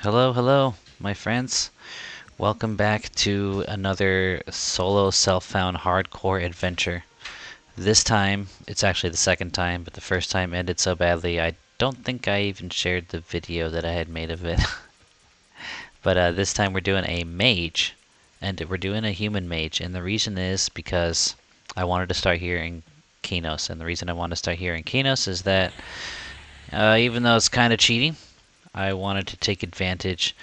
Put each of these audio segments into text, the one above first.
Hello, hello, my friends. Welcome back to another solo self-found hardcore adventure. This time, it's actually the second time, but the first time ended so badly I don't think I even shared the video that I had made of it. But this time we're doing a mage, and we're doing a human mage, and the reason is because I wanted to start here in Qeynos, and the reason I want to start here in Qeynos is that even though it's kind of cheating, I wanted to take advantage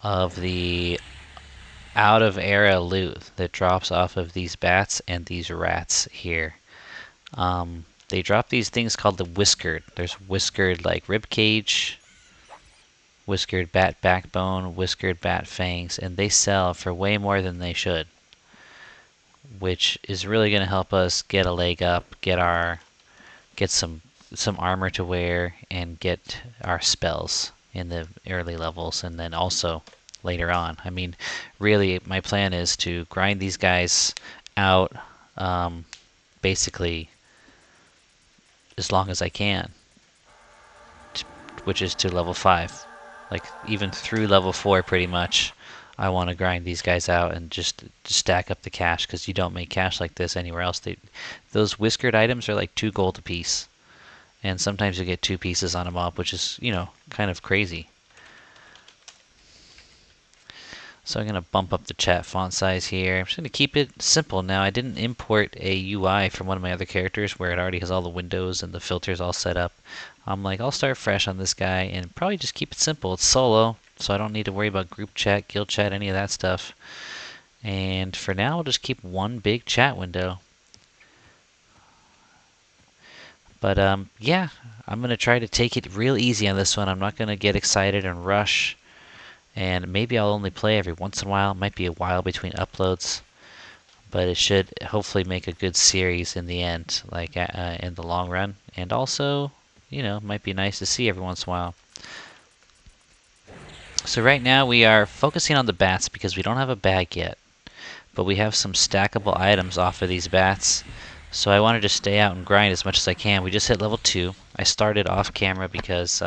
of the out of era loot that drops off of these bats and these rats here. They drop these things called the whiskered. There's whiskered like rib cage, whiskered bat backbone, whiskered bat fangs, and they sell for way more than they should, which is really going to help us get a leg up, get some armor to wear, and get our spells in the early levels, and then also later on. I mean, really, my plan is to grind these guys out, basically as long as I can, which is to level 5. Like, even through level 4, pretty much, I want to grind these guys out and just stack up the cash, because you don't make cash like this anywhere else. Those whiskered items are like 2 gold a piece, and sometimes you get 2 pieces on a mob, which is, kind of crazy. So I'm going to bump up the chat font size here. I'm just going to keep it simple now. I didn't import a UI from one of my other characters where it already has all the windows and the filters all set up. I'm like, I'll start fresh on this guy and probably just keep it simple. It's solo, so I don't need to worry about group chat, guild chat, any of that stuff. And for now, I'll just keep one big chat window. But yeah, I'm going to try to take it real easy on this one. I'm not going to get excited and rush. And maybe I'll only play every once in a while. It might be a while between uploads, but it should hopefully make a good series in the end, like in the long run. And also, might be nice to see every once in a while. So right now we are focusing on the bats because we don't have a bag yet, but we have some stackable items off of these bats. So I wanted to stay out and grind as much as I can. We just hit level 2. I started off camera because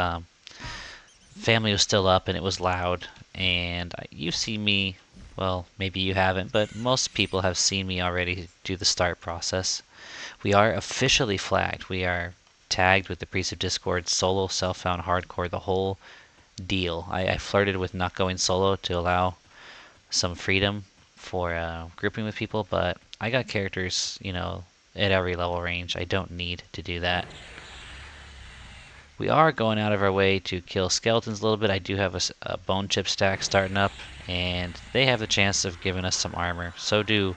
family was still up and it was loud, and you've seen me, well, maybe you haven't, but most people have seen me already do the start process. We are officially flagged. We are tagged with the Priest of Discord, solo, self-found, hardcore, the whole deal. I flirted with not going solo to allow some freedom for grouping with people, but I got characters, at every level range. I don't need to do that. We are going out of our way to kill skeletons a little bit. I do have a bone chip stack starting up, and they have the chance of giving us some armor. So do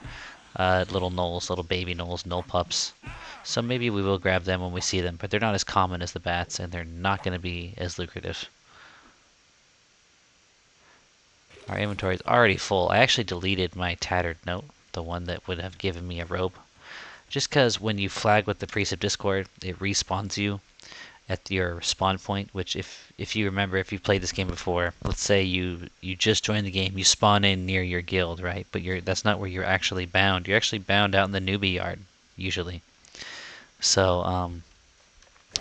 little gnolls, little baby gnolls, gnoll pups. So maybe we will grab them when we see them, but they're not as common as the bats, and they're not going to be as lucrative. Our inventory is already full. I actually deleted my tattered note, the one that would have given me a robe. Just because when you flag with the Priest of Discord, it respawns you at your spawn point, which if you remember, if you've played this game before, let's say you just joined the game, you spawn in near your guild, right? But that's not where you're actually bound. You're actually bound out in the newbie yard, usually. So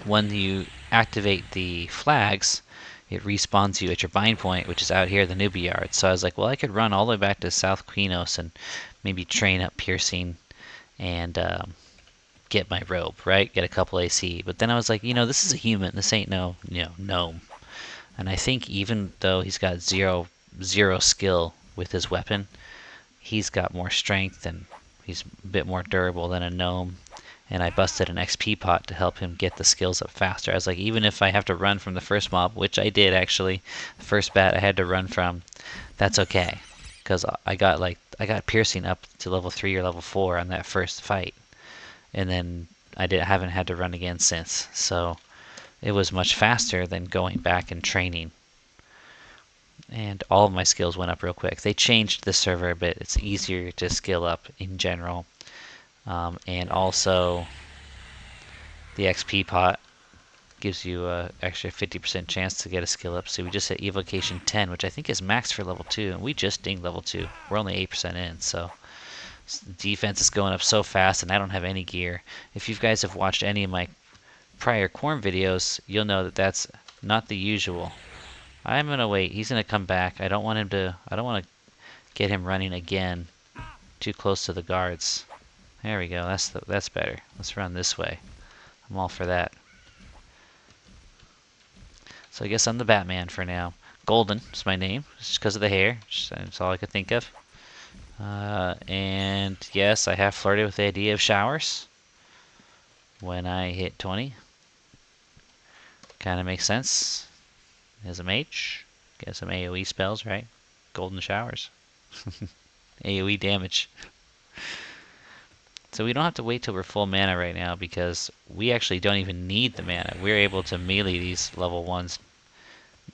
when you activate the flags, it respawns you at your bind point, which is out here, the newbie yard. So I was like, well, I could run all the way back to South Qeynos and maybe train up piercing and get my robe, right? Get a couple AC. But then I was like, this is a human. This ain't no gnome. And I think even though he's got zero skill with his weapon, he's got more strength and he's a bit more durable than a gnome. And I busted an XP pot to help him get the skills up faster. I was like, even if I have to run from the first mob, which I did actually, the first bat I had to run from, that's okay. Because I got piercing up to level 3 or level 4 on that first fight. And then I haven't had to run again since. So it was much faster than going back and training. And all of my skills went up real quick. They changed the server a bit. It's easier to skill up in general. And also the XP pot gives you an extra 50% chance to get a skill up. So we just hit evocation 10, which I think is max for level 2. And we just dinged level 2. We're only 8% in, so defense is going up so fast, and I don't have any gear. If you guys have watched any of my prior Quarm videos, you'll know that that's not the usual. I'm gonna wait. He's gonna come back. I don't want him to. I don't want to get him running again, too close to the guards. There we go. That's better. Let's run this way. I'm all for that. So I guess I'm the Batman for now. Goldn is my name, just because of the hair. That's all I could think of. And yes, I have flirted with the idea of showers when I hit 20. Kind of makes sense. As a mage, get some AoE spells, right? Golden showers. AoE damage. So we don't have to wait till we're full mana right now because we actually don't even need the mana. We're able to melee these level 1s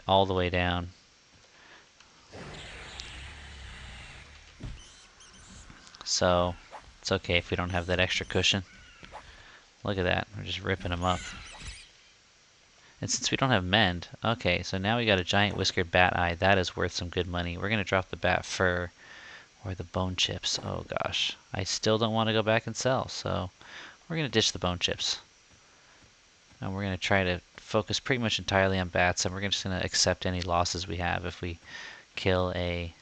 all the way down. So it's okay if we don't have that extra cushion. Look at that, we're just ripping them up. And since we don't have mend, okay, so now we got a giant whiskered bat eye. That is worth some good money. We're gonna drop the bat fur or the bone chips. Oh gosh, I still don't want to go back and sell, so we're gonna ditch the bone chips. And we're gonna try to focus pretty much entirely on bats, and we're just gonna accept any losses we have if we kill a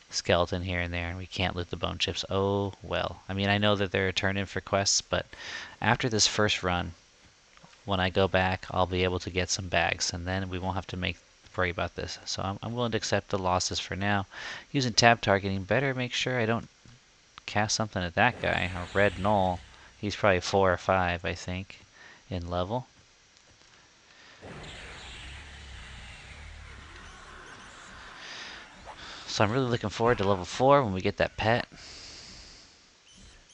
skeleton here and there and we can't loot the bone chips. Oh well. I mean, I know that they're a turn in for quests, but after this first run, when I go back, I'll be able to get some bags, and then we won't have to worry about this. So I'm willing to accept the losses for now. Using tab targeting, better make sure I don't cast something at that guy. A red knoll. He's probably 4 or 5, I think, in level. So I'm really looking forward to level 4 when we get that pet.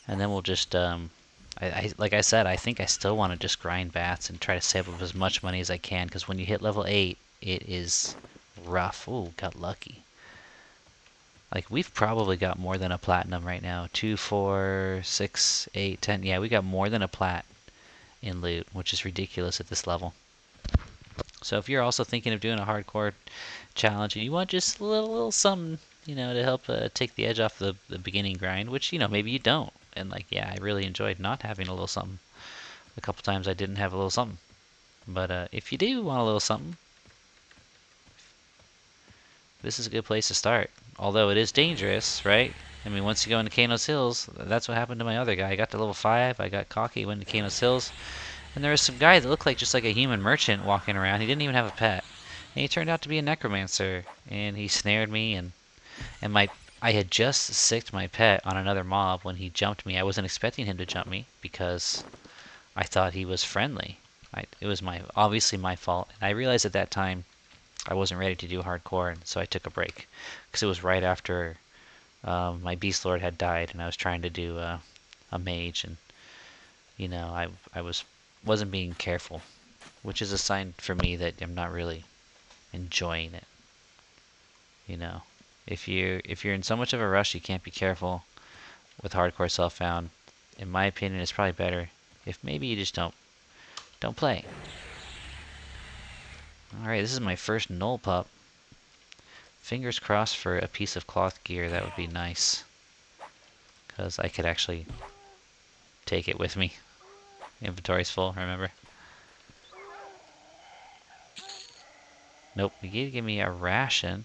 And then we'll just, like I said, I think I still want to just grind bats and try to save up as much money as I can, because when you hit level 8, it is rough. Ooh, got lucky. Like, we've probably got more than a platinum right now. 2, 4, 6, 8, 10. Yeah, we got more than a plat in loot, which is ridiculous at this level. So if you're also thinking of doing a hardcore challenge and you want just a little something, you know, to help take the edge off the beginning grind, which, you know, maybe you don't. And like, yeah, I really enjoyed not having a little something. A couple times I didn't have a little something. But if you do want a little something, this is a good place to start. Although it is dangerous, right? I mean, once you go into Qeynos Hills, that's what happened to my other guy. I got to level 5, I got cocky, went to Qeynos Hills, and there was some guy that looked like just like a human merchant walking around. He didn't even have a pet. And he turned out to be a necromancer, and he snared me, and I had just sicked my pet on another mob when he jumped me. I wasn't expecting him to jump me because I thought he was friendly. It was obviously my fault. And I realized at that time I wasn't ready to do hardcore, and so I took a break because it was right after my beast lord had died, and I was trying to do a mage, and you know, I wasn't being careful, which is a sign for me that I'm not really enjoying it. You know, if you're in so much of a rush, you can't be careful with hardcore self-found. In my opinion, it's probably better if maybe you just don't play. All right, this is my first null pup. Fingers crossed for a piece of cloth gear. That would be nice, because I could actually take it with me. Inventory's full, remember? Nope, you need to give me a ration,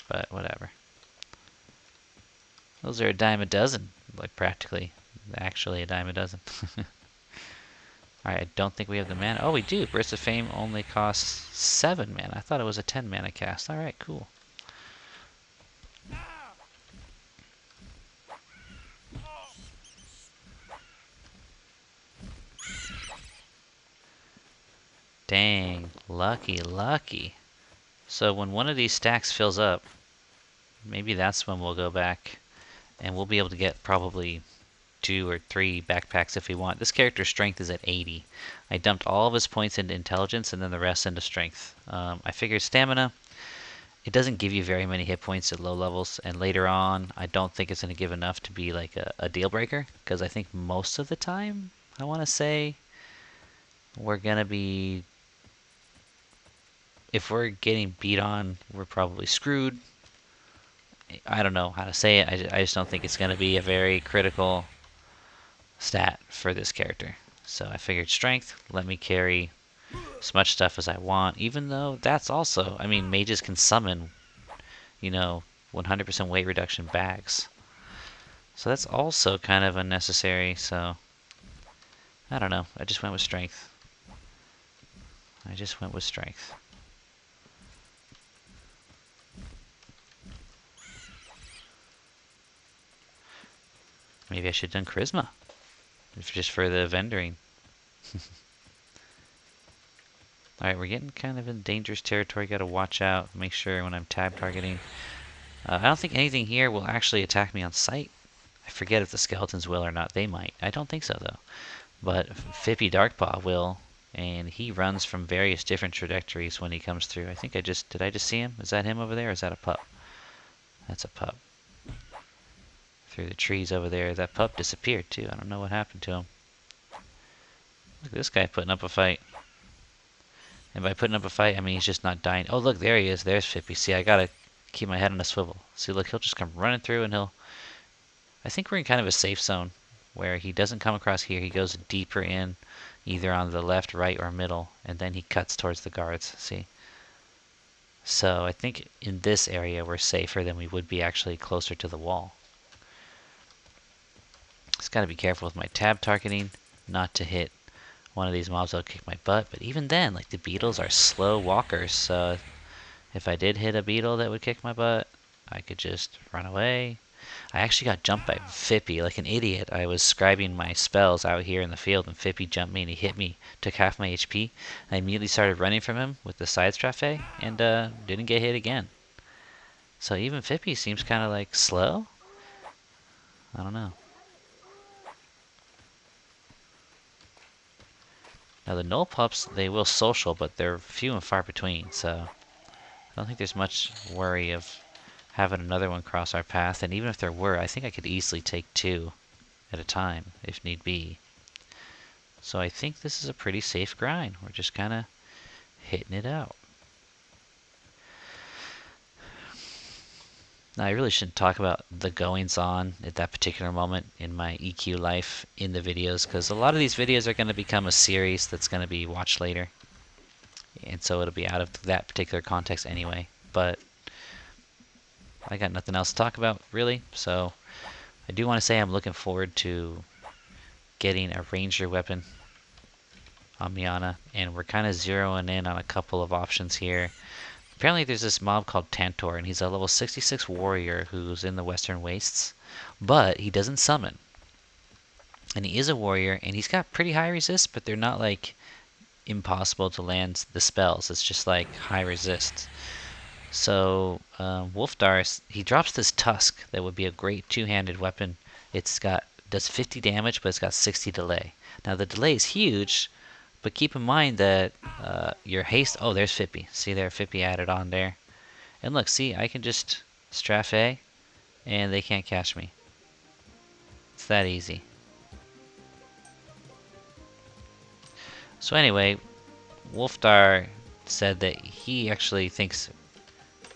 but whatever. Those are a dime a dozen, like practically, actually a dime a dozen. Alright, I don't think we have the mana. Oh, we do! Burst of Fame only costs 7 mana. I thought it was a 10 mana cast. Alright, cool. Dang, lucky. So when one of these stacks fills up, maybe that's when we'll go back, and we'll be able to get probably 2 or 3 backpacks if we want. This character's strength is at 80. I dumped all of his points into intelligence and then the rest into strength. I figured stamina, it doesn't give you very many hit points at low levels, and later on I don't think it's going to give enough to be like a deal breaker, because I think most of the time, I want to say, we're going to be, if we're getting beat on, we're probably screwed. I don't know how to say it. I just don't think it's going to be a very critical stat for this character. So I figured strength, let me carry as much stuff as I want, even though that's also, I mean, mages can summon, you know, 100% weight reduction bags. So that's also kind of unnecessary, so I don't know. I just went with strength. I just went with strength. Maybe I should have done charisma, just for the vendoring. Alright, we're getting kind of in dangerous territory. Gotta watch out, make sure when I'm tab targeting. I don't think anything here will actually attack me on sight. I forget if the skeletons will or not. They might. I don't think so, though. But Fippy Darkpaw will, and he runs from various different trajectories when he comes through. I think did I just see him? Is that him over there, or is that a pup? That's a pup. Through the trees over there. That pup disappeared, too. I don't know what happened to him. Look at this guy putting up a fight. And by putting up a fight, I mean he's just not dying. Oh, look, there he is. There's Fippy. See, I gotta keep my head on a swivel. See, look, he'll just come running through, and he'll... I think we're in kind of a safe zone, where he doesn't come across here. He goes deeper in, either on the left, right, or middle, and then he cuts towards the guards, see? So I think in this area we're safer than we would be actually closer to the wall. Just gotta be careful with my tab targeting, not to hit one of these mobs that'll kick my butt. But even then, like, the beetles are slow walkers, so if I did hit a beetle that would kick my butt, I could just run away. I actually got jumped by Fippy like an idiot. I was scribing my spells out here in the field, and Fippy jumped me and he hit me, took half my HP. I immediately started running from him with the side strafe, and didn't get hit again. So even Fippy seems kind of like slow. I don't know. Now the null pups, they will social, but they're few and far between, so I don't think there's much worry of having another one cross our path. And even if there were, I think I could easily take 2 at a time, if need be. So I think this is a pretty safe grind. We're just kind of hitting it out. Now, I really shouldn't talk about the goings on at that particular moment in my EQ life in the videos, because a lot of these videos are going to become a series that's going to be watched later. And so it'll be out of that particular context anyway. But I got nothing else to talk about, really. So I do want to say I'm looking forward to getting a ranger weapon on Miana, and we're kind of zeroing in on a couple of options here. Apparently there's this mob called Tantor, and he's a level 66 warrior who's in the Western Wastes, but he doesn't summon. And he is a warrior, and he's got pretty high resist, but they're not like impossible to land the spells. It's just like high resist. So Wolfdar, he drops this tusk that would be a great two-handed weapon. Does 50 damage, but it's got 60 delay. Now the delay is huge, but keep in mind that your haste... Oh, there's Fippy. See there, Fippy added on there. And look, see, I can just strafe, and they can't catch me. It's that easy. So anyway, Wolfdar said that he actually thinks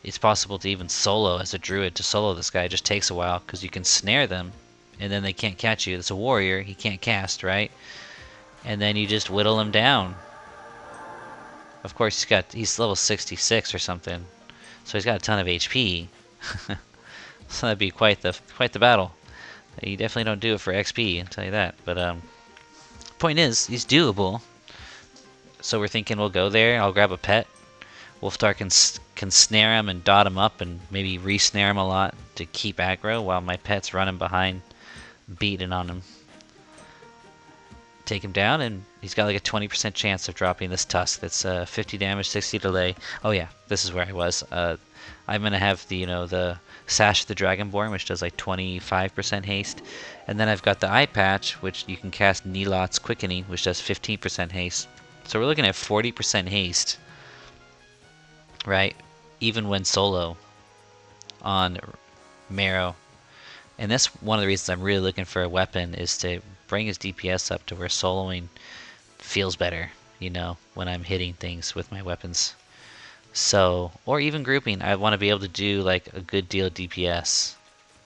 it's possible to even solo as a druid. To solo this guy just takes a while, because you can snare them, and then they can't catch you. It's a warrior, he can't cast, right? And then you just whittle him down. Of course, he's level 66 or something, so he's got a ton of HP. So that'd be quite the battle. You definitely don't do it for XP, I'll tell you that. But point is, he's doable. So we're thinking we'll go there. I'll grab a pet. Wolfdar can snare him and dot him up, and maybe re-snare him a lot to keep aggro while my pet's running behind, beating on him. Take him down, and he's got like a 20% chance of dropping this tusk. That's 50 damage, 60 delay. Oh yeah, this is where I was. I'm gonna have the Sash of the Dragonborn, which does like 25% haste, and then I've got the eye patch, which you can cast Nilot's Quickening, which does 15% haste. So we're looking at 40% haste, right? Even when solo on Marrow. And that's one of the reasons I'm really looking for a weapon, is to bring his DPS up to where soloing feels better, when I'm hitting things with my weapons. So, or even grouping, I want to be able to do like a good deal of DPS.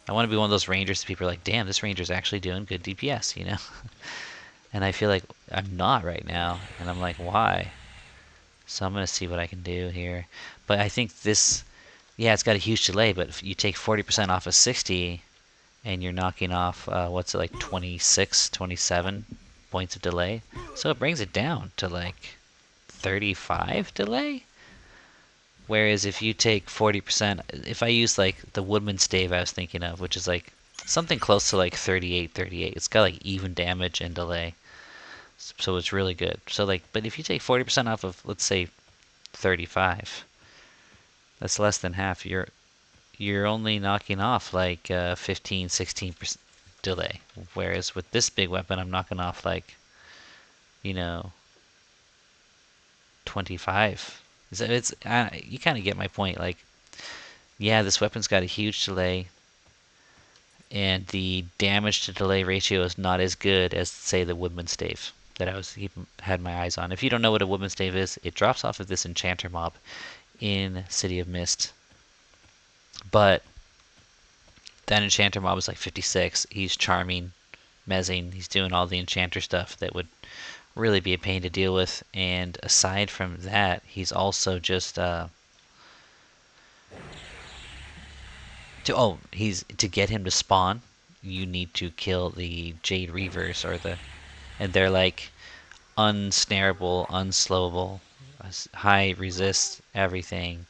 I want to be one of those rangers that people are like, damn, this ranger's actually doing good DPS, And I feel like I'm not right now, and I'm like, why? So I'm going to see what I can do here. But I think this, yeah, it's got a huge delay, but if you take 40% off of 60, and you're knocking off, what's it, like 26, 27 points of delay? So it brings it down to like 35 delay? Whereas if you take 40%, if I use like the Woodman stave I was thinking of, which is like something close to like 38, 38, it's got like even damage and delay. So it's really good. So like, but if you take 40% off of, let's say, 35, that's less than half. You're only knocking off like 15, 16% delay. Whereas with this big weapon, I'm knocking off like, you know, 25. So it's you kind of get my point. Like, yeah, this weapon's got a huge delay, and the damage to delay ratio is not as good as, say, the Woodman stave that had my eyes on. If you don't know what a Woodman stave is, it drops off of this enchanter mob in City of Mist, but that enchanter mob is like 56. He's charming, mezzing. He's doing all the enchanter stuff that would really be a pain to deal with. And aside from that, he's also just to get him to spawn, you need to kill the Jade Reavers and they're like unsnareable, unslowable, high resist everything.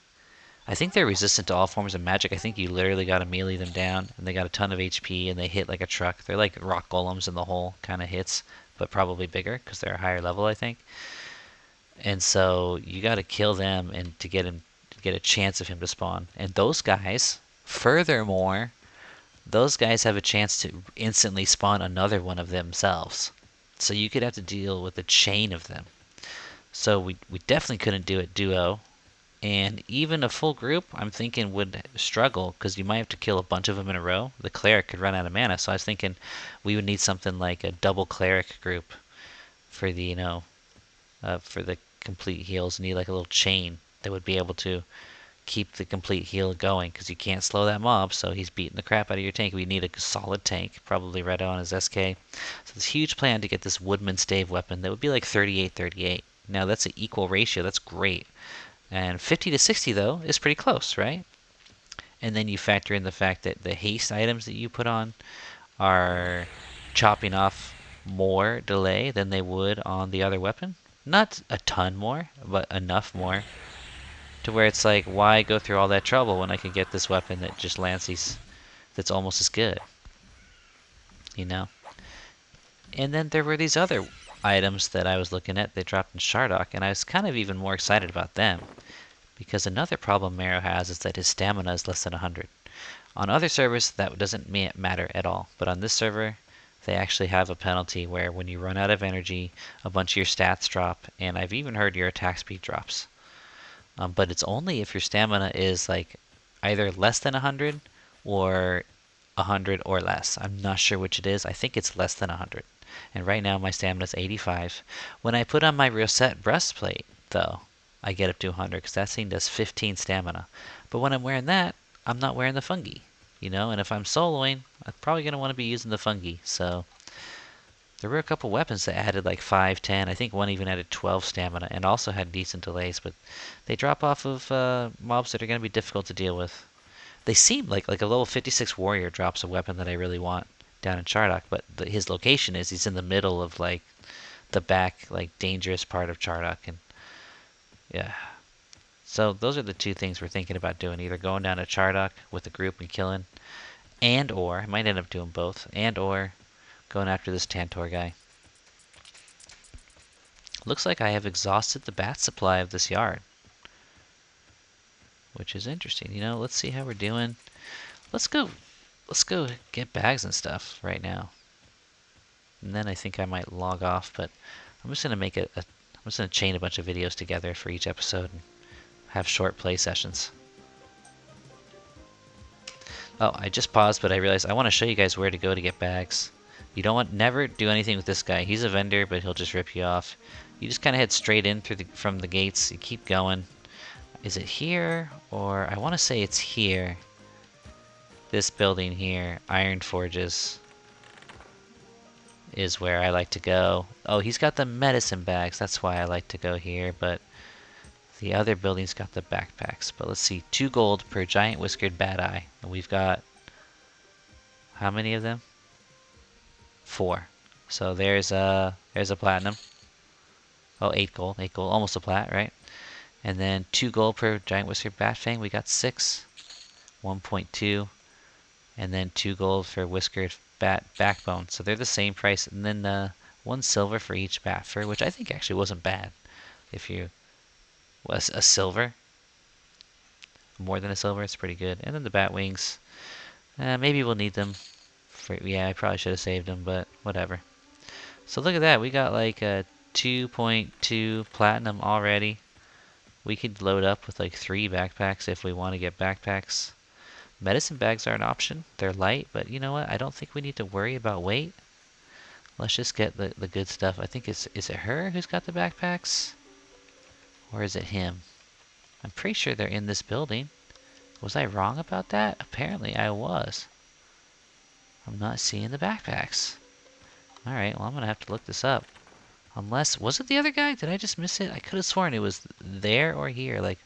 I think they're resistant to all forms of magic. I think you literally got to melee them down, and they got a ton of HP, and they hit like a truck. They're like rock golems in the hole kind of hits, but probably bigger because they're a higher level, I think. And so you got to kill them and to get a chance of him to spawn. And those guys, furthermore, those guys have a chance to instantly spawn another one of themselves. So you could have to deal with a chain of them. So we definitely couldn't do it duo. And even a full group, I'm thinking, would struggle because you might have to kill a bunch of them in a row. The cleric could run out of mana, so I was thinking we would need something like a double cleric group for the for the complete heals. Need like a little chain that would be able to keep the complete heal going because you can't slow that mob, so he's beating the crap out of your tank. We need a solid tank, probably Red on his SK. So this huge plan to get this Woodman stave weapon that would be like 38-38. Now that's an equal ratio. That's great. And 50 to 60, though, is pretty close, right? And then you factor in the fact that the haste items that you put on are chopping off more delay than they would on the other weapon. Not a ton more, but enough more to where it's like, why go through all that trouble when I can get this weapon that just lands these, that's almost as good, you know? And then there were these other items that I was looking at. They dropped in Shardock, and I was kind of even more excited about them. Because another problem Marrow has is that his stamina is less than 100. On other servers, that doesn't matter at all. But on this server, they actually have a penalty where when you run out of energy, a bunch of your stats drop, and I've even heard your attack speed drops. But it's only if your stamina is like either less than 100 or 100 or less. I'm not sure which it is. I think it's less than 100. And right now my stamina is 85. When I put on my Rosette breastplate, though, I get up to 100 because that thing does 15 stamina. But when I'm wearing that, I'm not wearing the fungi, you know. And if I'm soloing, I'm probably gonna want to be using the fungi. So there were a couple weapons that added like 5, 10. I think one even added 12 stamina and also had decent delays. But they drop off of mobs that are gonna be difficult to deal with. They seem like a level 56 warrior drops a weapon that I really want down in Shardock, but his location is he's in the middle of like the back, like dangerous part of Shardock, and yeah. So those are the two things we're thinking about doing: either going down to Shardock with a group and killing, and or I might end up doing both, and or going after this Tantor guy. Looks like I have exhausted the bat supply of this yard, which is interesting. You know, let's see how we're doing. Let's go get bags and stuff right now. And then I think I might log off, but I'm just gonna make I'm just gonna chain a bunch of videos together for each episode and have short play sessions. Oh, I just paused, but I realized I want to show you guys where to go to get bags. You don't want never do anything with this guy. He's a vendor, but he'll just rip you off. You just kind of head straight in from the gates. You keep going. Is it here? Or I want to say it's here. This building here, Iron Forges, is where I like to go. Oh, he's got the medicine bags. That's why I like to go here, but The other building's got the backpacks. But let's see, 2 gold per giant whiskered bad eye. And we've got, how many of them? 4. So there's a platinum. Oh, 8 gold, 8 gold, almost a plat, right? And then 2 gold per giant whiskered bat fang. We got 6. 1.2. And then 2 gold for whiskered bat backbone. So they're the same price. And then 1 silver for each bat fur, which I think actually wasn't bad. If you was a silver, more than a silver, it's pretty good. And then the bat wings. Maybe we'll need them. Yeah, I probably should have saved them, but whatever. So look at that. We got like a 2.2 platinum already. We could load up with like 3 backpacks if we want to get backpacks. Medicine bags are an option. They're light, but you know what? I don't think we need to worry about weight. Let's just get the good stuff. I think is it her who's got the backpacks? Or is it him? I'm pretty sure they're in this building. Was I wrong about that? Apparently I was. I'm not seeing the backpacks. Alright, well I'm gonna have to look this up. Unless, was it the other guy? Did I just miss it? I could have sworn it was there or here. Like,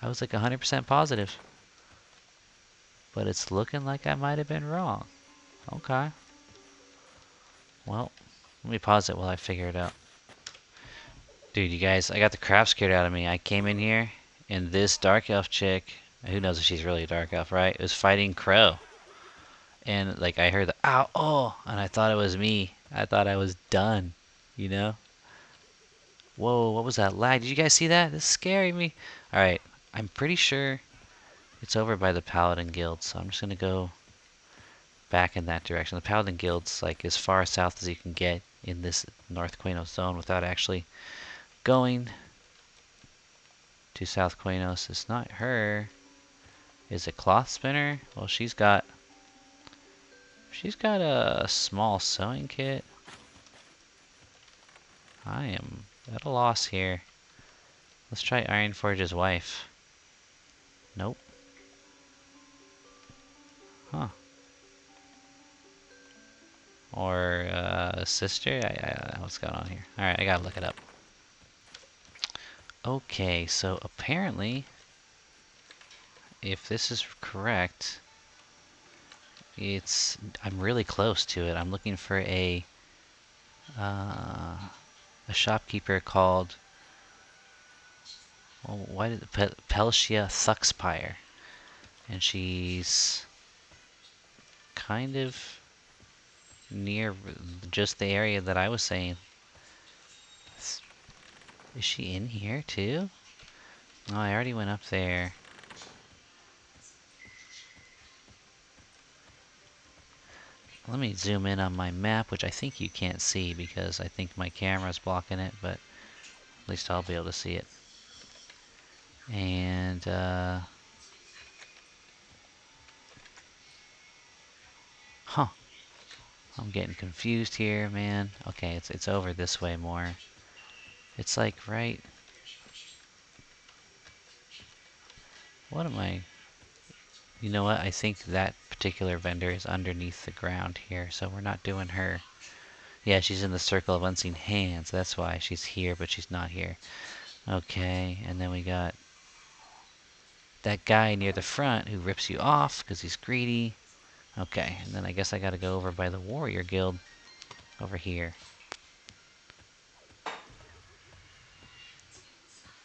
I was like 100% positive. But it's looking like I might have been wrong. Okay. Well, let me pause it while I figure it out. Dude, you guys, I got the crap scared out of me. I came in here, and this dark elf chick, who knows if she's really a dark elf, right? Was fighting Crow. And, like, I heard the, ow, oh, and I thought it was me. I thought I was done, you know? Whoa, what was that lag? Did you guys see that? This is scaring me. Alright, I'm pretty sure it's over by the Paladin Guild, so I'm just gonna go back in that direction. The Paladin Guild's like as far south as you can get in this North Qeynos zone without actually going to South Qeynos. It's not her. Is it Cloth Spinner? Well, she's got a small sewing kit. I am at a loss here. Let's try Ironforge's wife. Nope. Huh. Or sister? I don't know what's going on here. Alright, I gotta look it up. Okay, so apparently, if this is correct, I'm really close to it. I'm looking for a shopkeeper called, well, why did Pelsia Thuxpire, and she's kind of near just the area that I was saying. Is she in here too? Oh, I already went up there. Let me zoom in on my map, which I think you can't see because I think my camera's blocking it, but at least I'll be able to see it. And huh. I'm getting confused here, man. Okay, it's over this way more. It's like right. What am I? You know what? I think that particular vendor is underneath the ground here, so we're not doing her. Yeah, she's in the circle of unseen hands. That's why she's here, but she's not here. Okay, and then we got that guy near the front who rips you off because he's greedy. Okay, and then I guess I gotta go over by the warrior guild over here.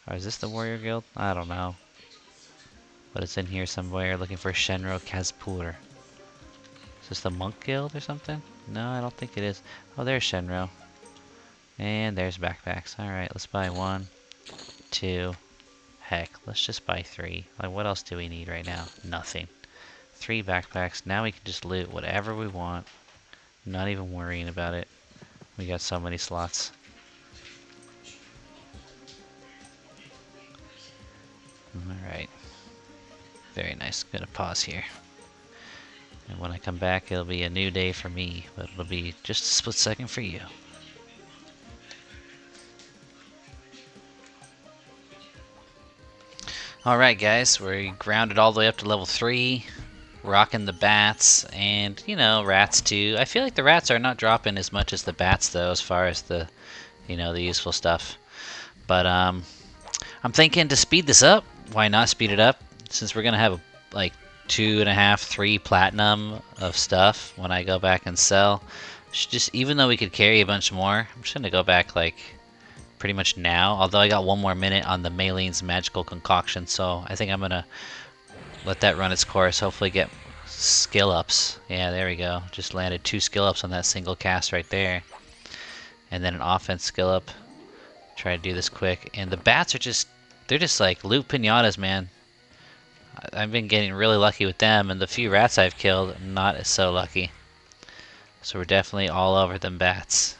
Or is this the warrior guild? I don't know. But it's in here somewhere looking for Shenro Kazpur. Is this the monk guild or something? No, I don't think it is. Oh, there's Shenro. And there's backpacks. Alright, let's buy 1, 2. Heck, let's just buy 3. Like, what else do we need right now? Nothing. 3 backpacks. Now we can just loot whatever we want. Not even worrying about it. We got so many slots. Alright. Very nice. Gonna pause here. And when I come back, it'll be a new day for me, but it'll be just a split second for you. Alright guys, we're grounded all the way up to level 3. Rocking the bats, and, you know, rats too. I feel like the rats are not dropping as much as the bats though, as far as the, you know, the useful stuff. But, I'm thinking to speed this up. Why not speed it up? Since we're gonna have like 2.5, 3 platinum of stuff when I go back and sell. Just even though we could carry a bunch more, I'm just gonna go back like pretty much now. Although I got 1 more minute on the Mayleen's magical concoction, so I think I'm gonna let that run its course. Hopefully get skill ups. Yeah, there we go. Just landed 2 skill ups on that single cast right there, and then an offense skill up. Try to do this quick, and the bats are just—they're just like loot pinatas, man. I've been getting really lucky with them, and the few rats I've killed, not so lucky. So we're definitely all over them bats.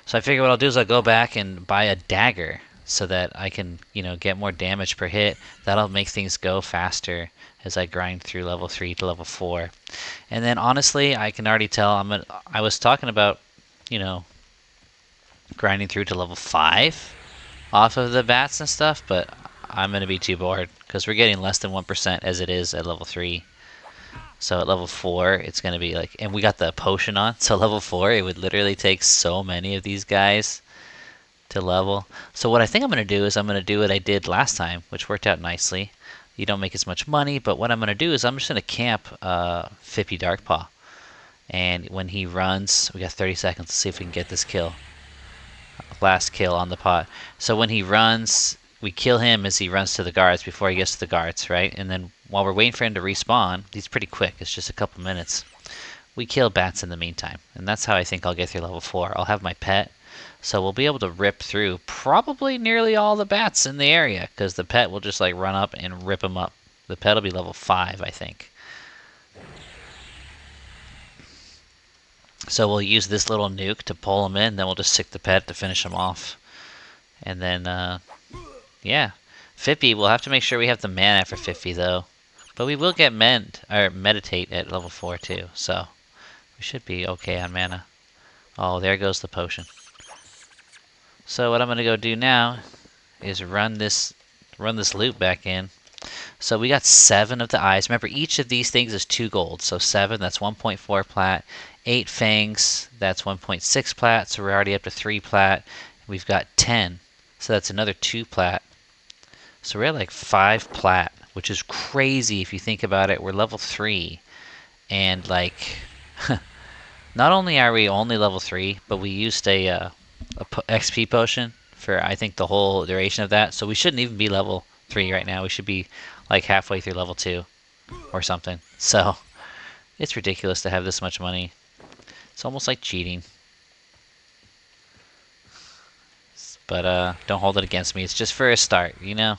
So I figure what I'll do is I'll go back and buy a dagger so that I can, you know, get more damage per hit. That'll make things go faster as I grind through level 3 to level 4. And then honestly, I can already tell I was talking about, you know, grinding through to level 5 off of the bats and stuff, but I'm going to be too bored because we're getting less than 1% as it is at level 3. So at level 4, it's going to be like, and we got the potion on, so level 4, it would literally take so many of these guys to level. So what I think I'm going to do is I'm going to do what I did last time, which worked out nicely. You don't make as much money, but what I'm going to do is I'm just going to camp Fippy Darkpaw. And when he runs, we got 30 seconds to see if we can get this kill. Last kill on the pot. So when he runs, we kill him as he runs to the guards before he gets to the guards, right? And then while we're waiting for him to respawn, he's pretty quick, it's just a couple minutes. We kill bats in the meantime, and that's how I think I'll get through level 4. I'll have my pet, so we'll be able to rip through probably nearly all the bats in the area, because the pet will just like run up and rip them up. The pet will be level 5, I think. So we'll use this little nuke to pull them in, then we'll just sick the pet to finish them off. And then, yeah. Fippy, we'll have to make sure we have the mana for Fippy, though. But we will get meditate at level 4, too, so we should be okay on mana. Oh, there goes the potion. So what I'm going to go do now is run this loop back in. So we got 7 of the eyes. Remember, each of these things is 2 gold. So 7, that's 1.4 plat. 8 fangs, that's 1.6 plat. So we're already up to 3 plat. We've got 10, so that's another 2 plat. So we're at like 5 plat, which is crazy if you think about it. We're level 3, and like, not only are we only level 3, but we used a XP potion for I think the whole duration of that. So we shouldn't even be level 3 right now. We should be like halfway through level 2 or something. So it's ridiculous to have this much money. It's almost like cheating. But don't hold it against me. It's just for a start, you know?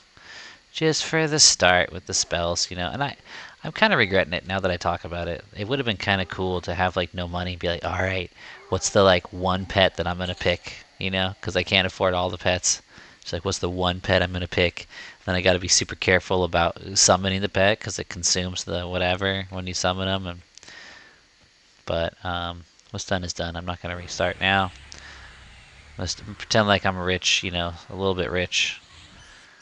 Just for the start with the spells, you know? And I'm kind of regretting it now that I talk about it. It would have been kind of cool to have, like, no money and be like, alright, what's the, like, one pet that I'm going to pick, you know? Because I can't afford all the pets. It's like, what's the one pet I'm going to pick? Then I got to be super careful about summoning the pet because it consumes the whatever when you summon them. But what's done is done. I'm not going to restart now. Let's pretend like I'm rich, you know, a little bit rich.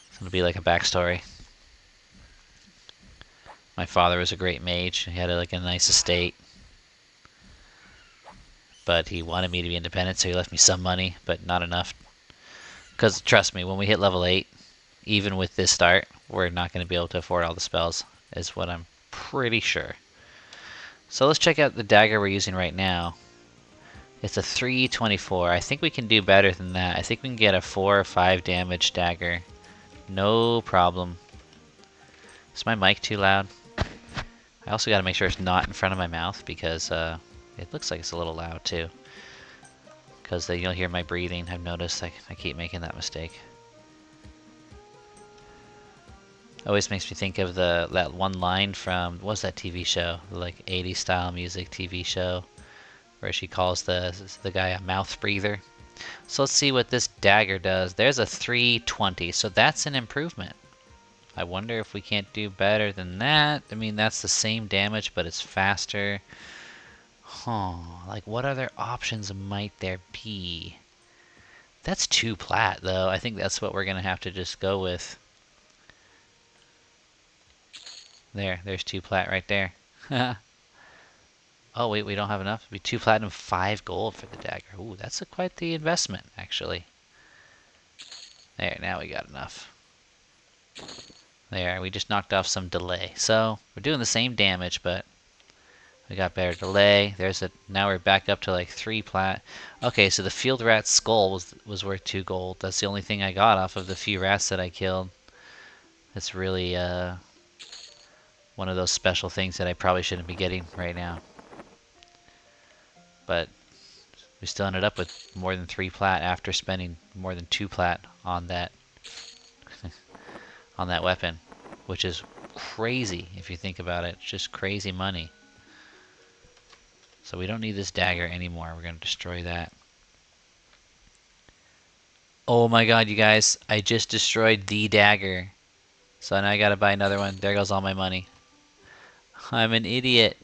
It's going to be like a backstory. My father was a great mage. He had like a nice estate. But he wanted me to be independent, so he left me some money, but not enough. Because trust me, when we hit level 8, even with this start, we're not going to be able to afford all the spells, is what I'm pretty sure. So let's check out the dagger we're using right now. It's a 324. I think we can do better than that. I think we can get a 4 or 5 damage dagger. No problem. Is my mic too loud? I also got to make sure it's not in front of my mouth because it looks like it's a little loud too. Because you'll hear my breathing. I've noticed I keep making that mistake. Always makes me think of that one line from, what's that TV show? The, like 80s style music TV show. Where she calls the guy a mouth breather. So let's see what this dagger does. There's a 320, so that's an improvement. I wonder if we can't do better than that. I mean, that's the same damage, but it's faster. Huh, like what other options might there be? That's 2 plat, though. I think that's what we're going to have to just go with. There's 2 plat right there. Oh wait, we don't have enough. It'd be 2 platinum, 5 gold for the dagger. Ooh, that's quite the investment, actually. There, now we got enough. There, we just knocked off some delay. So, we're doing the same damage, but we got better delay. Now we're back up to like 3 plat. Okay, so the field rat's skull was worth 2 gold. That's the only thing I got off of the few rats that I killed. That's really one of those special things that I probably shouldn't be getting right now. But we still ended up with more than 3 plat after spending more than 2 plat on that on that weapon, which is crazy if you think about it. It's just crazy money. So we don't need this dagger anymore. We're going to destroy that. Oh my god, you guys. I just destroyed the dagger. So now I gotta buy another one. There goes all my money. I'm an idiot.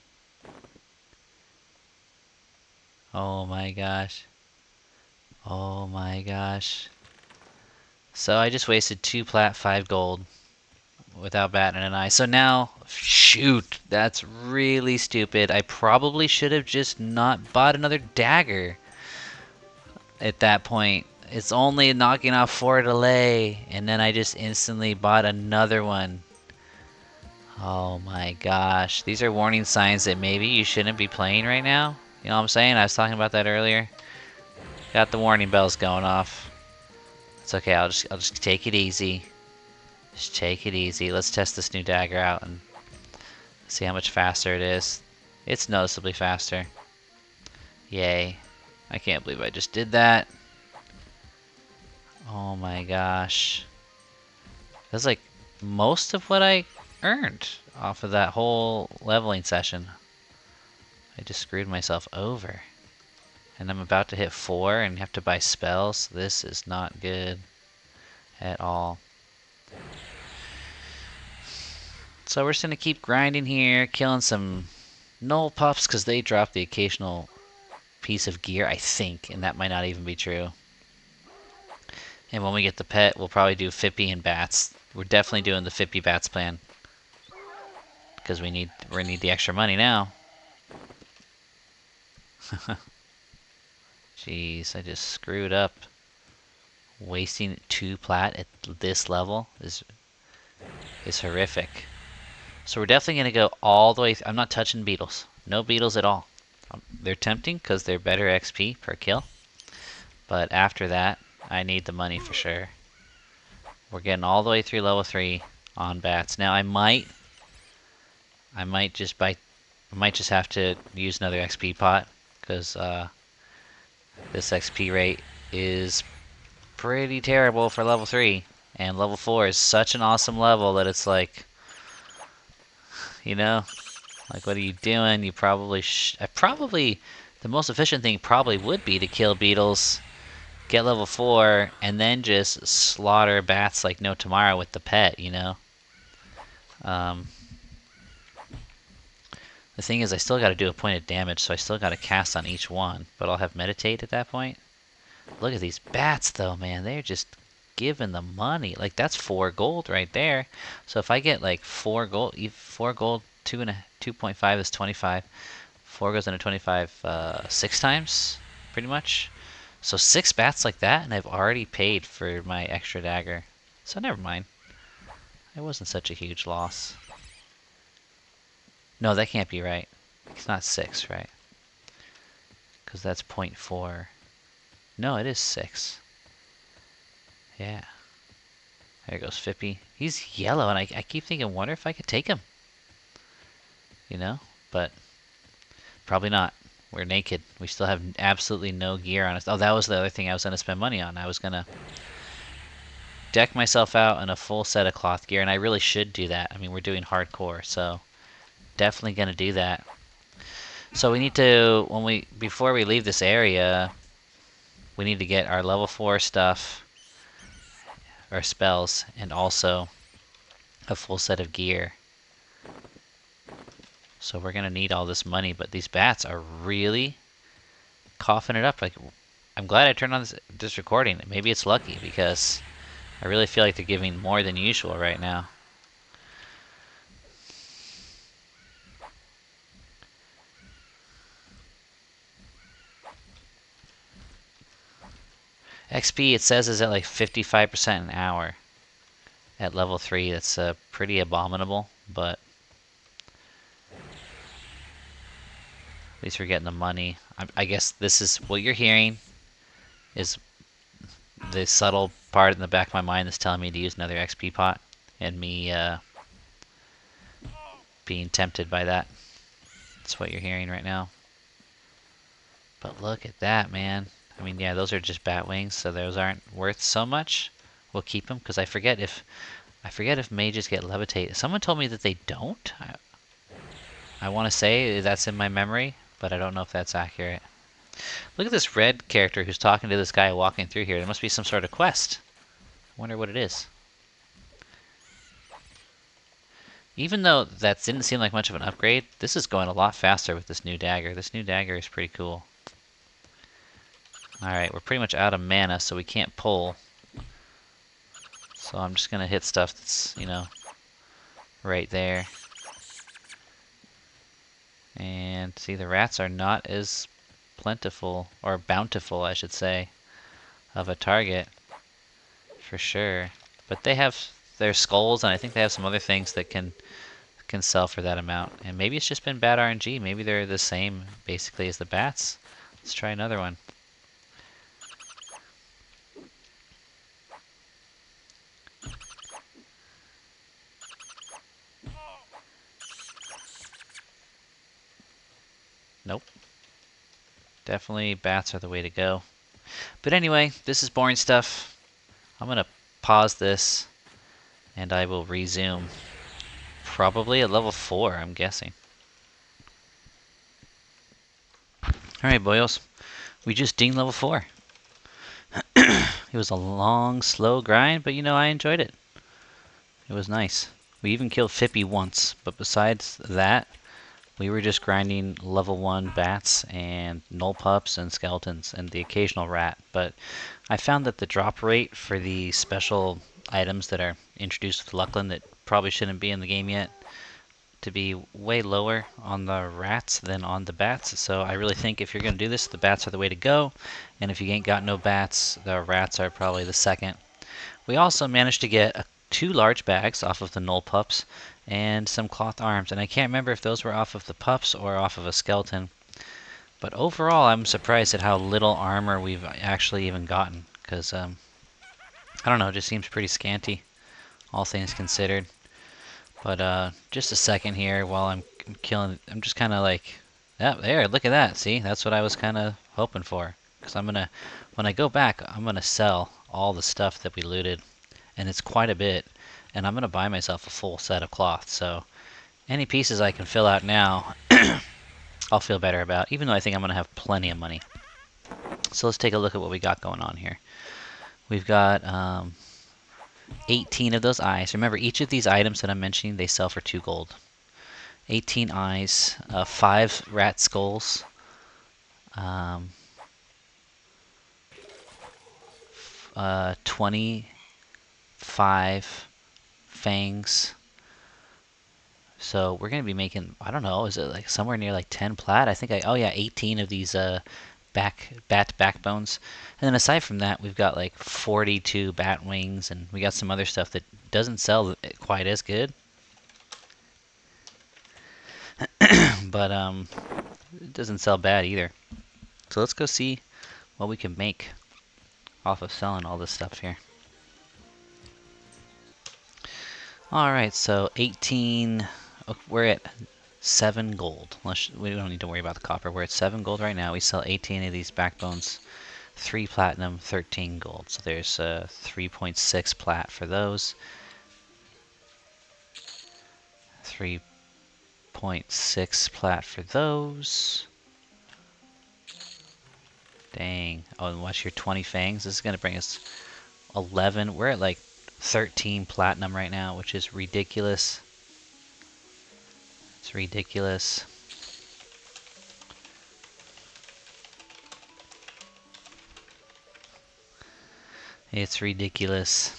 Oh my gosh. Oh my gosh. So I just wasted 2 plat, 5 gold without batting an eye. So now, shoot, that's really stupid. I probably should have just not bought another dagger at that point. It's only knocking off 4 delay, and then I just instantly bought another one. Oh my gosh. These are warning signs that maybe you shouldn't be playing right now. You know what I'm saying? I was talking about that earlier. Got the warning bells going off. It's okay, I'll just take it easy. Just take it easy. Let's test this new dagger out and see how much faster it is. It's noticeably faster. Yay. I can't believe I just did that. Oh my gosh. That's like most of what I earned off of that whole leveling session. I just screwed myself over. And I'm about to hit 4 and have to buy spells. This is not good at all. So we're just gonna keep grinding here, killing some null pups because they drop the occasional piece of gear, I think, and that might not even be true. And when we get the pet, we'll probably do Fippy and bats. We're definitely doing the Fippy bats plan because we need the extra money now. Jeez, I just screwed up. Wasting 2 plat at this level is horrific. So we're definitely going to go all the way. I'm not touching beetles. No beetles at all. They're tempting because they're better XP per kill. But after that, I need the money for sure. We're getting all the way through level 3 on bats. Now I might just have to use another XP pot because this XP rate is pretty terrible for level 3. And level 4 is such an awesome level that it's like, you know, like what are you doing? You probably the most efficient thing probably would be to kill beetles, get level 4, and then just slaughter bats like no tomorrow with the pet, you know? The thing is, I still got to do a point of damage, so I still got to cast on each one, but I'll have meditate at that point. Look at these bats, though, man. They're just giving the money. Like, that's 4 gold right there. So if I get, like, 4 gold, 2.5 is 25. 4 goes into 25 6 times, pretty much. So 6 bats like that, and I've already paid for my extra dagger. So never mind. It wasn't such a huge loss. No, that can't be right. It's not 6, right? Because that's 0.4. No, it is 6. Yeah. There goes Fippy. He's yellow, and I keep thinking, wonder if I could take him. You know? But probably not. We're naked. We still have absolutely no gear on us. Oh, that was the other thing I was going to spend money on. I was going to deck myself out in a full set of cloth gear, and I really should do that. I mean, we're doing hardcore, so definitely going to do that. So we need to, before we leave this area, we need to get our level 4 stuff, our spells, and also a full set of gear. So we're going to need all this money, but these bats are really coughing it up. Like, I'm glad I turned on this recording. Maybe it's lucky because I really feel like they're giving more than usual right now. XP, it says, is at like 55% an hour. at level 3. That's pretty abominable, but at least we're getting the money. I guess this is what you're hearing is the subtle part in the back of my mind that's telling me to use another XP pot, and me being tempted by that. That's what you're hearing right now. But look at that, man. I mean, yeah, those are just bat wings, so those aren't worth so much. We'll keep them because I forget if mages get levitate. Someone told me that they don't. I want to say that's in my memory, but I don't know if that's accurate. Look at this red character who's talking to this guy walking through here. There must be some sort of quest. I wonder what it is. Even though that didn't seem like much of an upgrade, this is going a lot faster with this new dagger. This new dagger is pretty cool. Alright, we're pretty much out of mana, so we can't pull. So I'm just gonna hit stuff that's, you know, right there. And see, the rats are not as plentiful, or bountiful, I should say, of a target, for sure. But they have their skulls, and I think they have some other things that can sell for that amount. And maybe it's just been bad RNG. Maybe they're the same, basically, as the bats. Let's try another one. Nope. Definitely bats are the way to go. But anyway, this is boring stuff. I'm going to pause this, and I will resume. Probably at level 4, I'm guessing. Alright, boyos. We just dinged level 4. It was a long, slow grind, but you know, I enjoyed it. It was nice. We even killed Fippy once, but besides that, we were just grinding level 1 bats and Nillipuss and skeletons and the occasional rat. But I found that the drop rate for the special items that are introduced with Luclin that probably shouldn't be in the game yet to be way lower on the rats than on the bats. So I really think if you're going to do this, the bats are the way to go. And if you ain't got no bats, the rats are probably the second. We also managed to get 2 large bags off of the Nillipuss and some cloth arms. And I can't remember if those were off of the pups or off of a skeleton. But overall, I'm surprised at how little armor we've actually even gotten. Because, I don't know, it just seems pretty scanty, all things considered. But just a second here while I'm killing. I'm just kind of like, yeah, there, look at that. See, that's what I was kind of hoping for. Because when I go back, I'm gonna sell all the stuff that we looted, and it's quite a bit. And I'm gonna buy myself a full set of cloth. So any pieces I can fill out now, I'll feel better about. Even though I think I'm gonna have plenty of money. So let's take a look at what we got going on here. We've got 18 of those eyes. Remember, each of these items that I'm mentioning, they sell for 2 gold. 18 eyes, 5 rat skulls, 25 fangs. So we're going to be making, I don't know, is it like somewhere near like 10 plat? I think oh yeah, 18 of these bat backbones. And then aside from that, we've got like 42 bat wings, and we got some other stuff that doesn't sell quite as good. But it doesn't sell bad either. So let's go see what we can make off of selling all this stuff here. Alright, so 18, we're at 7 gold. We don't need to worry about the copper. We're at 7 gold right now. We sell 18 of these backbones, 3 platinum, 13 gold. So there's 3.6 plat for those. 3.6 plat for those. Dang. Oh, and watch your 20 fangs. This is going to bring us 11. We're at like 13 platinum right now, which is ridiculous. It's ridiculous. It's ridiculous.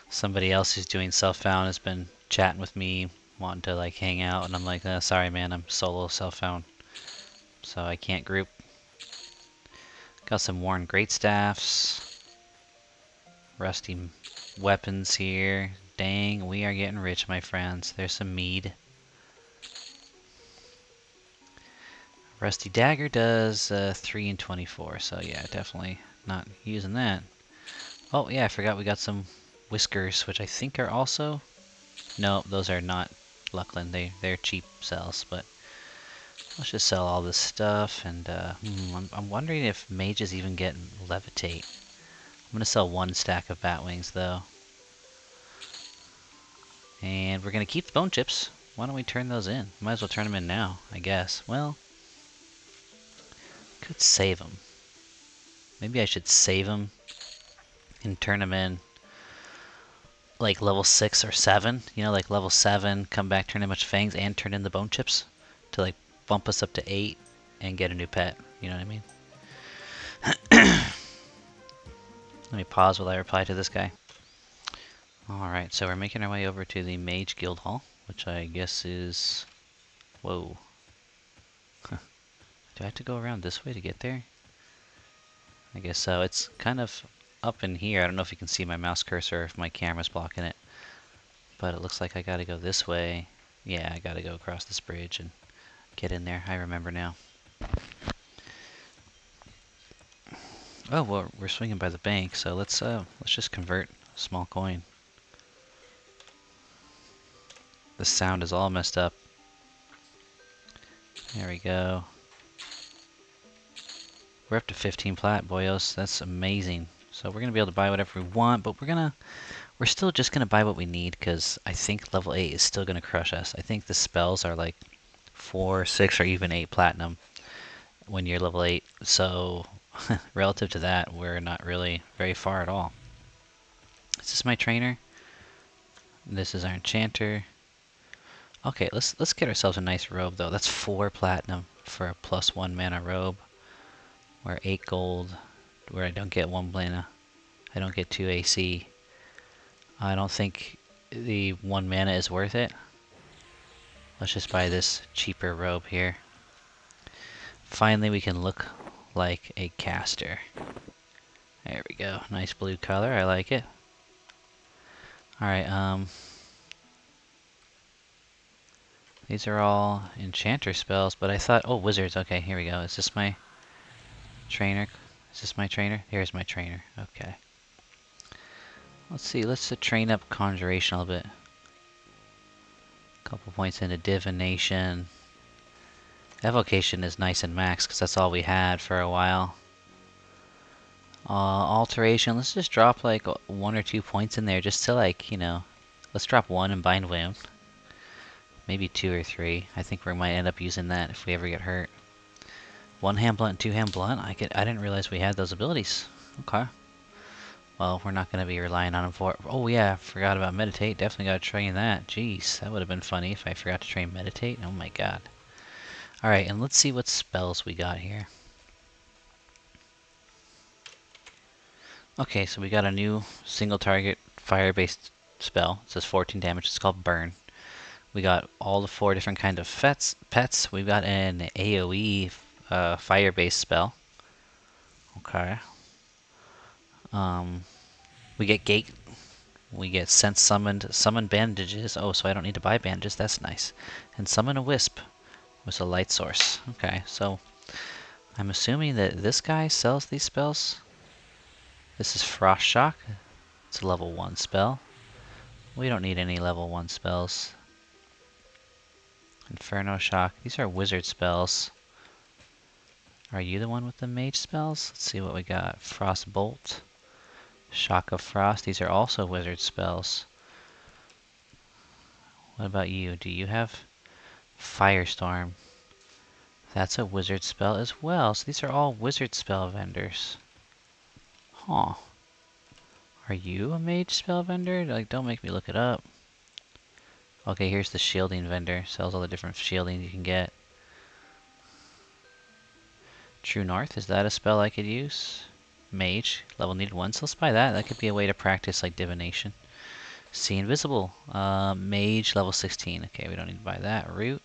Somebody else who's doing self-found has been chatting with me, wanting to like hang out, and I'm like, sorry man, I'm solo self-found. so I can't group. Got some worn greatstaffs. Rusty weapons here. Dang, we are getting rich, my friends. There's some mead. Rusty dagger does 3 and 24, so yeah, definitely not using that. Oh yeah, I forgot we got some whiskers, which I think are also... No, those are not Luclin. They're cheap sells, but let's just sell all this stuff. And I'm wondering if mages even get levitate. I'm gonna sell 1 stack of bat wings though, and we're gonna keep the bone chips. Why don't we turn those in? Might as well turn them in now, I guess. Well, could save them. Maybe I should save them and turn them in like level 6 or 7, you know, like level 7, come back, turn in much fangs, and turn in the bone chips to like bump us up to 8 and get a new pet, you know what I mean? Let me pause while I reply to this guy. Alright, so we're making our way over to the Mage Guild Hall, which I guess is... Whoa. Huh. Do I have to go around this way to get there? I guess so. It's kind of up in here. I don't know if you can see my mouse cursor or if my camera's blocking it. But it looks like I gotta go this way. Yeah, I gotta go across this bridge and get in there. I remember now. Oh, well, we're swinging by the bank, so let's just convert a small coin. The sound is all messed up. There we go. We're up to 15 plat, boyos. That's amazing. So we're gonna be able to buy whatever we want, but we're still just gonna buy what we need because I think level 8 is still gonna crush us. I think the spells are like 4, 6, or even 8 platinum when you're level 8. So relative to that, we're not really very far at all. Is this my trainer? This is our enchanter. Okay, let's get ourselves a nice robe though. That's 4 platinum for a +1 mana robe. Or 8 gold, where I don't get 1 mana. I don't get 2 AC. I don't think the 1 mana is worth it. Let's just buy this cheaper robe here. Finally, we can look like a caster. There we go. Nice blue color. I like it. Alright, these are all enchanter spells, but I thought... Oh, wizards. Okay, here we go. Is this my trainer? Is this my trainer? Here's my trainer. Okay. Let's see. Let's train up conjuration a little bit. Couple points into divination. Evocation is nice and max because that's all we had for a while. Alteration, let's just drop like 1 or 2 points in there just to like, you know, let's drop 1 and bind wound. Maybe 2 or 3. I think we might end up using that if we ever get hurt. 1-hand blunt and 2-hand blunt. I didn't realize we had those abilities. Okay. Well, we're not going to be relying on them for... Oh yeah, forgot about meditate. Definitely got to train that. Jeez, that would have been funny if I forgot to train meditate. Oh my god. Alright, and let's see what spells we got here. Okay, so we got a new single target fire-based spell. It says 14 damage. It's called Burn. We got all the 4 different kind of pets. We've got an AoE fire-based spell. Okay. We get gate. We get sense summoned. Summon bandages. Oh, so I don't need to buy bandages. That's nice. And summon a wisp with a light source. Okay, so I'm assuming that this guy sells these spells. This is Frost Shock. It's a level 1 spell. We don't need any level 1 spells. Inferno Shock. These are wizard spells. Are you the one with the mage spells? Let's see what we got. Frost Bolt. Shock of Frost. These are also wizard spells. What about you? Do you have Firestorm? That's a wizard spell as well. So these are all wizard spell vendors. Huh. Are you a mage spell vendor? Like, don't make me look it up. Okay, here's the shielding vendor. Sells all the different shielding you can get. True North, is that a spell I could use? Mage, level needed 1, so let's buy that. That could be a way to practice like divination. See Invisible, Mage, level 16. Okay, we don't need to buy that. Root.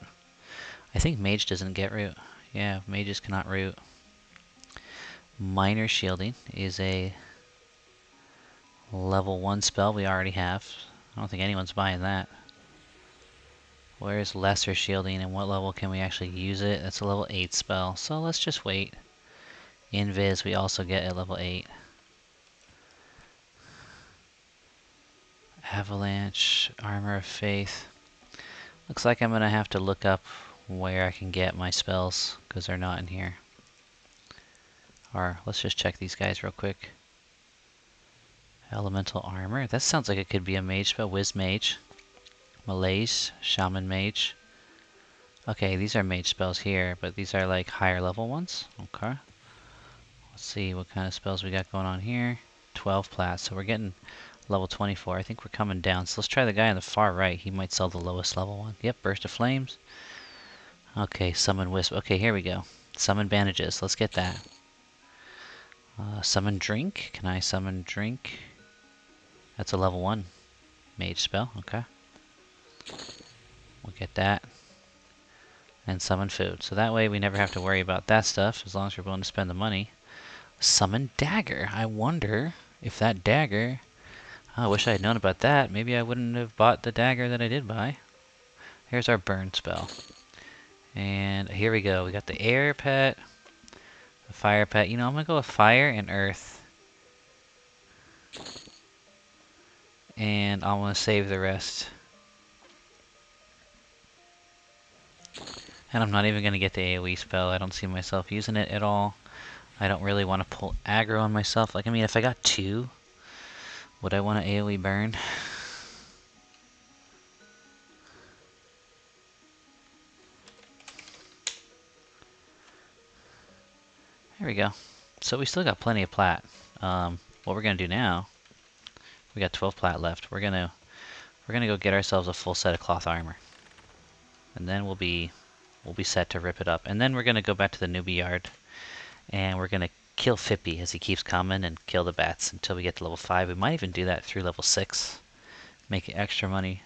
I think Mage doesn't get root. Yeah, mages cannot root. Minor shielding is a level 1 spell we already have. I don't think anyone's buying that. Where's lesser shielding and what level can we actually use it? That's a level 8 spell, so let's just wait. Invis we also get at level 8. Avalanche, Armor of Faith. Looks like I'm gonna have to look up where I can get my spells, because they're not in here. Or let's just check these guys real quick. Elemental Armor, that sounds like it could be a mage spell. Wiz Mage. Malaise, Shaman Mage. Okay, these are mage spells here, but these are like higher level ones. Okay. Let's see what kind of spells we got going on here. 12 plat, so we're getting level 24. I think we're coming down. So let's try the guy on the far right. He might sell the lowest level one. Yep, Burst of Flames. Okay, Summon Wisp. Okay, here we go. Summon Bandages. Let's get that. Summon Drink. Can I summon Drink? That's a level 1 mage spell. Okay. We'll get that. And summon Food. So that way we never have to worry about that stuff as long as we're willing to spend the money. Summon Dagger. I wonder if that dagger... I wish I had known about that. Maybe I wouldn't have bought the dagger that I did buy. Here's our burn spell. And here we go. We got the air pet, the fire pet. You know, I'm going to go with fire and earth. And I want to save the rest. And I'm not even going to get the AoE spell. I don't see myself using it at all. I don't really want to pull aggro on myself. Like, I mean, if I got 2, would I want to AoE burn? There we go. So we still got plenty of plat. What we're gonna do now, we got 12 plat left. We're gonna go get ourselves a full set of cloth armor, and then we'll be set to rip it up. And then we're gonna go back to the newbie yard, and we're gonna kill Fippy as he keeps coming, and kill the bats until we get to level 5. We might even do that through level 6, make extra money.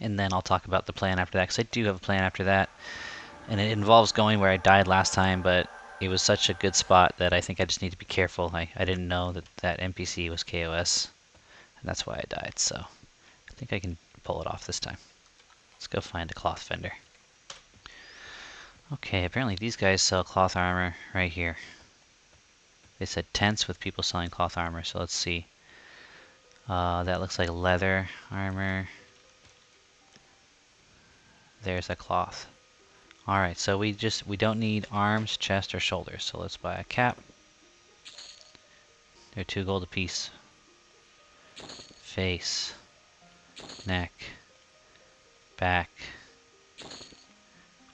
And then I'll talk about the plan after that, because I do have a plan after that, and it involves going where I died last time, but it was such a good spot that I think I just need to be careful. I didn't know that that NPC was KOS, and that's why I died, so I think I can pull it off this time. Let's go find a cloth vendor. Okay, apparently these guys sell cloth armor right here. They said tents with people selling cloth armor, so let's see. That looks like leather armor. There's a cloth. Alright, so we don't need arms, chest, or shoulders, so let's buy a cap. They're 2 gold apiece. Face, neck, back,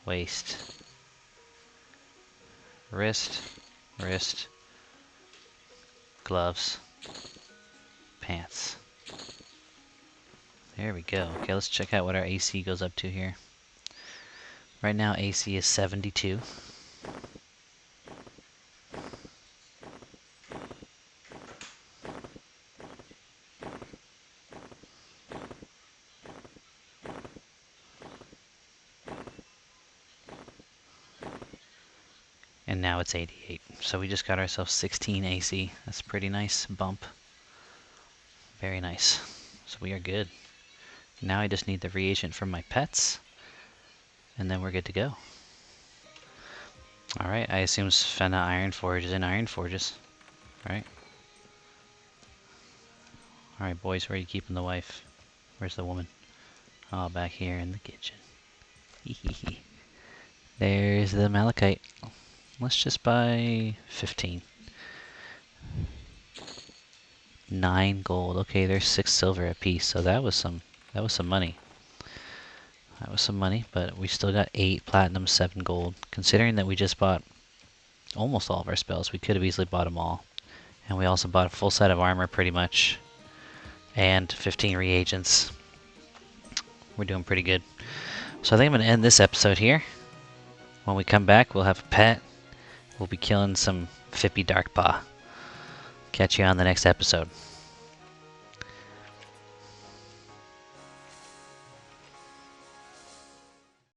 waist, wrist, gloves, pants. There we go. Okay, let's check out what our AC goes up to here. Right now AC is 72. And now it's 88. So we just got ourselves 16 AC. That's a pretty nice bump. Very nice. So we are good. Now I just need the reagent from my pets, and then we're good to go. Alright, I assume Svenna Iron Forge is in Iron Forges. Right? Alright boys, where are you keeping the wife? Where's the woman? Oh, back here in the kitchen. Hehehe. There's the malachite. Let's just buy 15. 9 gold. Okay, there's 6 silver a piece, so that was some money. That was some money, but we still got 8 platinum, 7 gold. Considering that we just bought almost all of our spells, we could have easily bought them all. And we also bought a full set of armor, pretty much. And 15 reagents. We're doing pretty good. So I think I'm going to end this episode here. When we come back, we'll have a pet. We'll be killing some Fippy Darkpaw. Catch you on the next episode.